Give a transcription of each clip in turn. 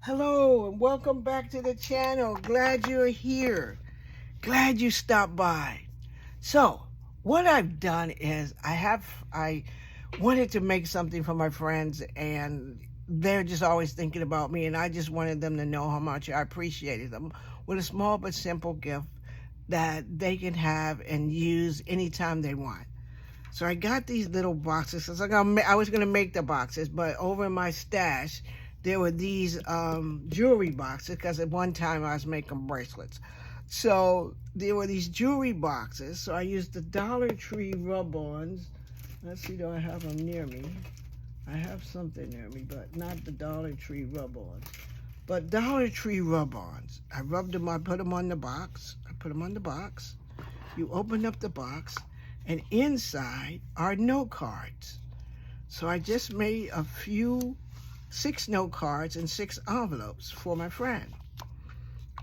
Hello and welcome back to the channel. Glad you're here. Glad you stopped by. So, what I've done is I wanted to make something for my friends, and they're just always thinking about me, and I just wanted them to know how much I appreciated them with a small but simple gift that they can have and use anytime they want. So I got these little boxes. I was gonna make the boxes, but over in my stash, there were these jewelry boxes because at one time I was making bracelets. So there were these jewelry boxes. So I used the Dollar Tree rub-ons. Let's see, do I have them near me? I have something near me, but not the Dollar Tree rub-ons. But Dollar Tree rub-ons. I rubbed them, I put them on the box. I put them on the box. You open up the box, and inside are note cards. So I just made 6 note cards and 6 envelopes for my friend.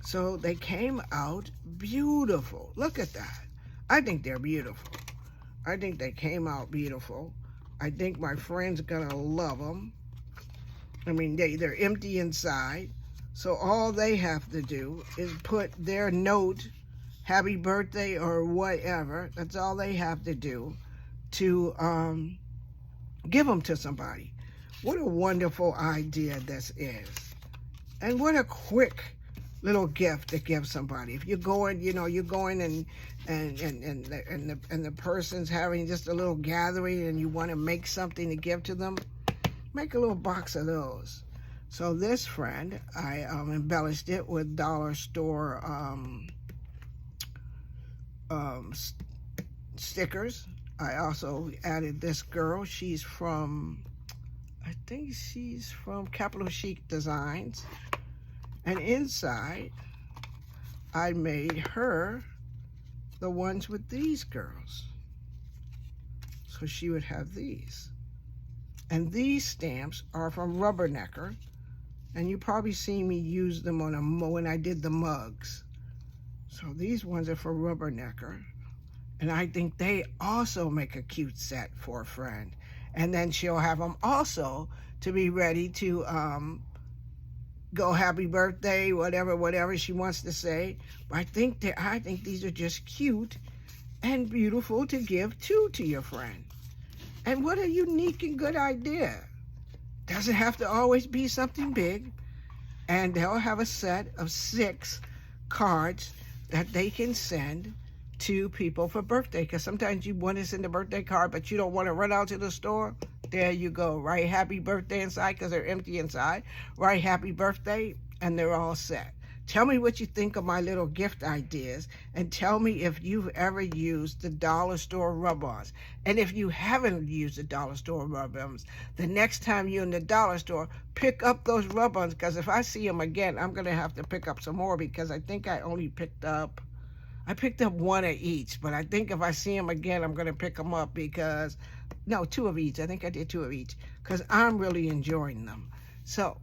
So they came out beautiful. Look at that. I think they're beautiful. I think they came out beautiful. I think my friend's gonna love them. I mean, they're empty inside. So all they have to do is put their note, happy birthday or whatever, that's all they have to do to give them to somebody. What a wonderful idea this is. And what a quick little gift to give somebody. If you're going, you're going and the person's having just a little gathering and you want to make something to give to them, make a little box of those. So this friend, I embellished it with dollar store stickers. I also added this girl. She's from, I think she's from Capital Chic Designs. And inside, I made her the ones with these girls. So she would have these. And these stamps are from Rubbernecker. And you probably seen me use them when I did the mugs. So these ones are for Rubbernecker. And I think they also make a cute set for a friend. And then she'll have them also to be ready to go happy birthday, whatever she wants to say. But I think these are just cute and beautiful to give to your friend. And what a unique and good idea. Doesn't have to always be something big. And they'll have a set of 6 cards that they can send to people for birthday, because sometimes you want to send a birthday card but you don't want to run out to the store. There you go. Write happy birthday inside because they're empty inside. Write happy birthday and they're all set. Tell me what you think of my little gift ideas, and tell me if you've ever used the dollar store rub-ons. And if you haven't used the dollar store rub-ons, the next time you're in the dollar store, pick up those rub-ons, because if I see them again, I'm going to have to pick up some more, because I think I picked up 1 of each, but I think if I see them again, I'm going to pick them up because, no, 2 of each. I think I did 2 of each because I'm really enjoying them. So,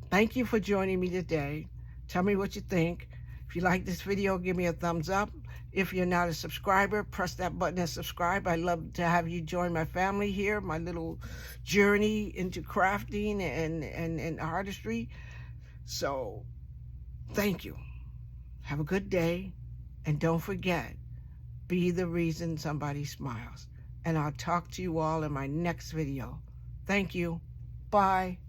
thank you for joining me today. Tell me what you think. If you like this video, give me a thumbs up. If you're not a subscriber, press that button and subscribe. I'd love to have you join my family here, my little journey into crafting and artistry. So, thank you. Have a good day. And don't forget, be the reason somebody smiles. And I'll talk to you all in my next video. Thank you. Bye.